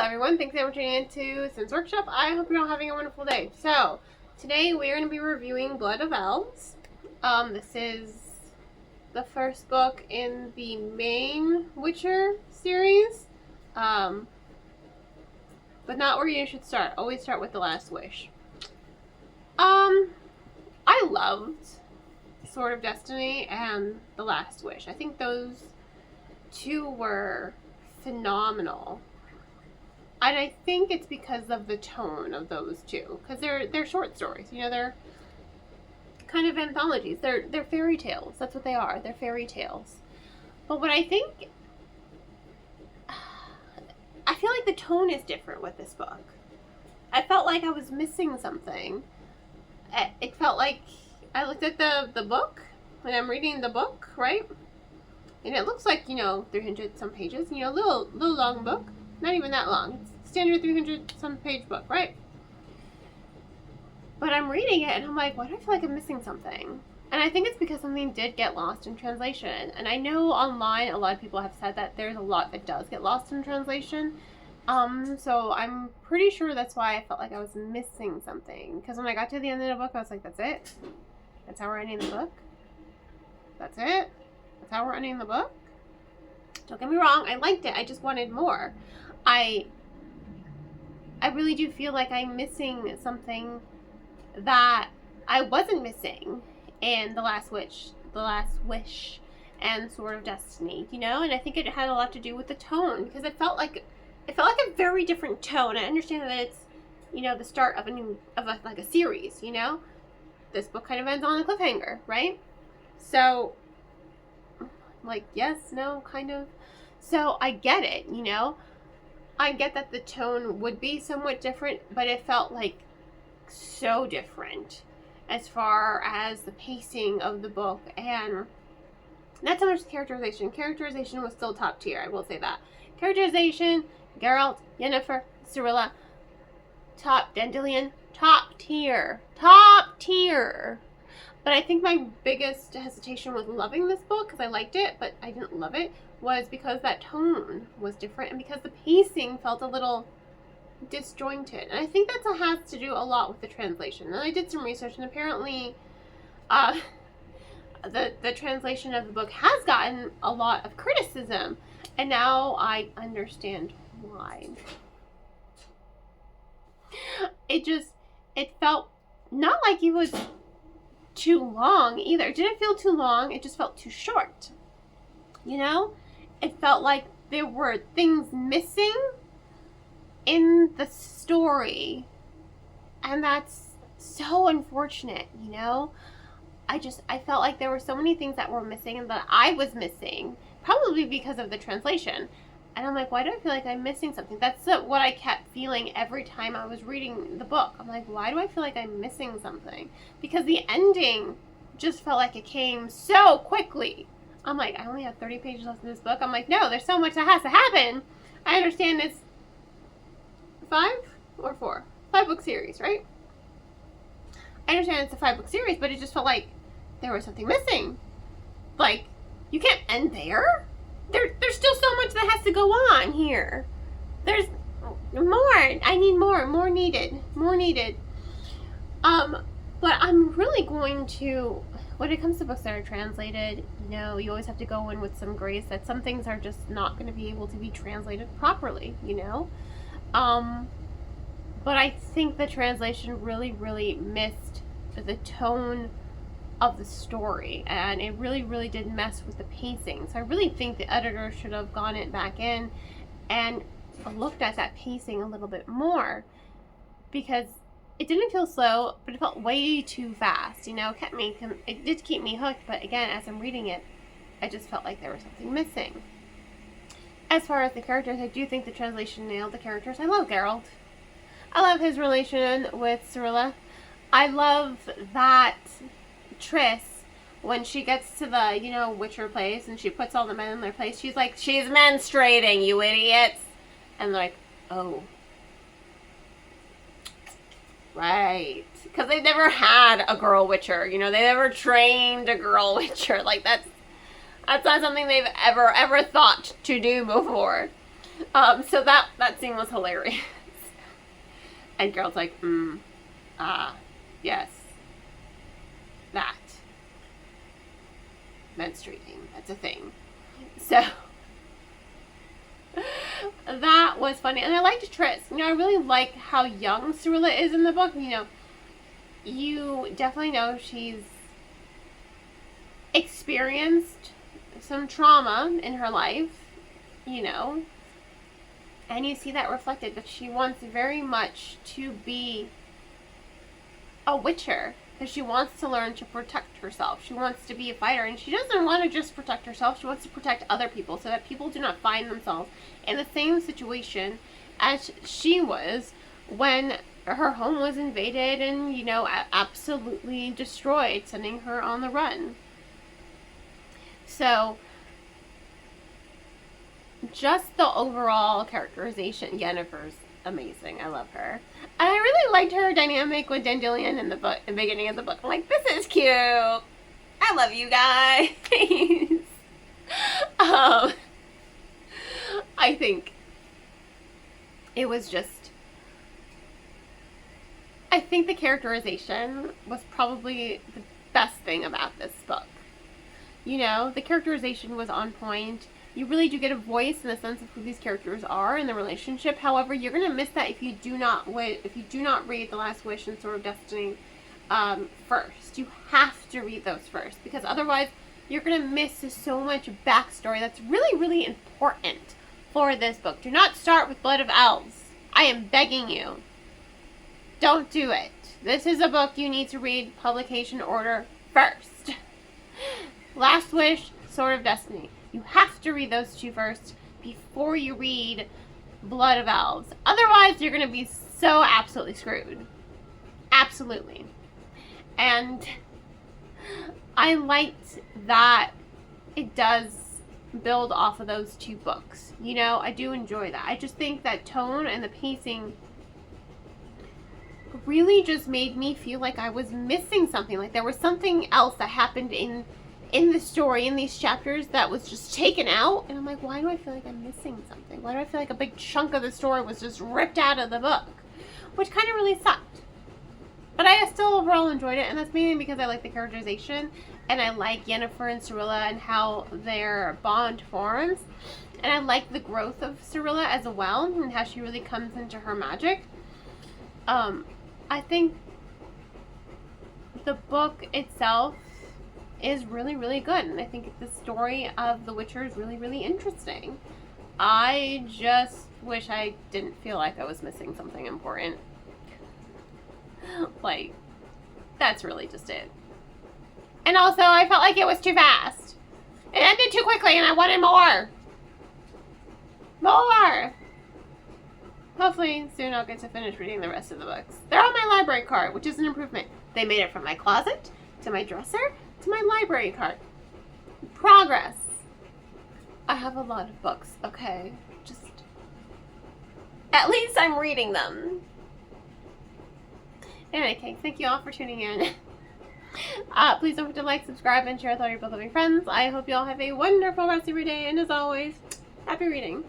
everyone, thanks for tuning into Sims Workshop. I hope you're all having a wonderful day. So, today we're going to be reviewing Blood of Elves. This is the first book in the main Witcher series. But not where you should start. Always start with The Last Wish. I loved Sword of Destiny and The Last Wish. I think those two were phenomenal. And I think it's because of the tone of those two. Because they're short stories. You know, they're kind of anthologies. They're fairy tales. That's what they are. They're fairy tales. But what I think... I feel like the tone is different with this book. I felt like I was missing something. It felt like... I looked at the book. And I'm reading the book, right? And it looks like, 300 some pages. Little long book. Not even that long. It's standard 300 some page book, right? But I'm reading it and I'm like, why do I feel like I'm missing something? And I think it's because something did get lost in translation. And I know online a lot of people have said that there's a lot that does get lost in translation. So I'm pretty sure that's why I felt like I was missing something. Because when I got to the end of the book, I was like, that's it? That's how we're ending the book? That's it? That's how we're ending the book? Don't get me wrong, I liked it. I just wanted more. I really do feel like I'm missing something that I wasn't missing in The Last Wish, and Sword of Destiny, And I think it had a lot to do with the tone, because it felt like a very different tone. I understand that it's, the start of a series, This book kind of ends on a cliffhanger, right? So, yes, no, kind of. So I get it, I get that the tone would be somewhat different, but it felt like so different as far as the pacing of the book, and not so much characterization. Characterization was still top tier, I will say that. Characterization, Geralt, Yennefer, Ciri, top Dandelion, top tier. But I think my biggest hesitation with loving this book, because I liked it, but I didn't love it, was because that tone was different and because the pacing felt a little disjointed. And I think that has to do a lot with the translation. And I did some research, and apparently the translation of the book has gotten a lot of criticism. And now I understand why. It felt not like it was too long either. It didn't feel too long. It just felt too short. It felt like there were things missing in the story. And that's so unfortunate, I felt like there were so many things that were missing and that I was missing. Probably because of the translation. And I'm like, why do I feel like I'm missing something? That's what I kept feeling every time I was reading the book. I'm like, why do I feel like I'm missing something? Because the ending just felt like it came so quickly. I'm like, I only have 30 pages left in this book. I'm like, no, there's so much that has to happen. I understand it's 5 or 4? 5-book series, right? I understand it's a 5-book series, but it just felt like there was something missing. Like, you can't end there. There's still so much that has to go on here. There's more. I need more. More needed. But I'm really going to, when it comes to books that are translated, you always have to go in with some grace that some things are just not going to be able to be translated properly, But I think the translation really, really missed the tone of the story, and it really, really did mess with the pacing. So I really think the editor should have gone it back in and looked at that pacing a little bit more, because it didn't feel slow, but it felt way too fast. It did keep me hooked, but again, as I'm reading it, I just felt like there was something missing. As far as the characters, I do think the translation nailed the characters. I love Geralt. I love his relation with Ciri. I love that Triss, when she gets to the, Witcher place and she puts all the men in their place, she's like, she's menstruating, you idiots. And they're like, oh. Right. Because they've never had a girl Witcher, they never trained a girl Witcher. Like, that's not something they've ever thought to do before. So that scene was hilarious. And Geralt's like, yes. That. Menstruating. That's a thing. So, that was funny. And I liked Triss. You know, I really like how young Cirilla is in the book. You know, you definitely know she's experienced some trauma in her life, you know, and you see that reflected, that she wants very much to be a witcher, that she wants to learn to protect herself. She wants to be a fighter, and she doesn't want to just protect herself. She wants to protect other people so that people do not find themselves in the same situation as she was when her home was invaded and, you know, absolutely destroyed, sending her on the run. So, just the overall characterization, Yennefer's amazing. I love her. And I really liked her dynamic with Dandelion in the book, in the beginning of the book. I'm like, this is cute. I love you guys. I think it was just, I think the characterization was probably the best thing about this book. You know, the characterization was on point. You really do get a voice in the sense of who these characters are and the relationship. However, you're going to miss that if you do not read The Last Wish and Sword of Destiny first. You have to read those first, because otherwise you're going to miss so much backstory that's really, really important for this book. Do not start with Blood of Elves. I am begging you. Don't do it. This is a book you need to read publication order first. Last Wish, Sword of Destiny. You have to read those two first before you read Blood of Elves. Otherwise, you're going to be so absolutely screwed. Absolutely. And I liked that it does build off of those two books. You know, I do enjoy that. I just think that tone and the pacing really just made me feel like I was missing something. Like there was something else that happened in the story, in these chapters, that was just taken out. And I'm like, why do I feel like I'm missing something? Why do I feel like a big chunk of the story was just ripped out of the book? Which kind of really sucked. But I still overall enjoyed it, and that's mainly because I like the characterization, and I like Yennefer and Cirilla and how their bond forms. And I like the growth of Cirilla as well, and how she really comes into her magic. I think the book itself is really, really good, and I think the story of The Witcher is really, really interesting. I just wish I didn't feel like I was missing something important. Like, that's really just it. And also, I felt like it was too fast. It ended too quickly, and I wanted more. More! Hopefully, soon I'll get to finish reading the rest of the books. They're on my library cart, which is an improvement. They made it from my closet to my dresser to my library cart. Progress. I have a lot of books, okay? Just, at least I'm reading them. In any case, thank you all for tuning in. Please don't forget to like, subscribe, and share with all your book loving friends. I hope you all have a wonderful rest of your day, and as always, happy reading.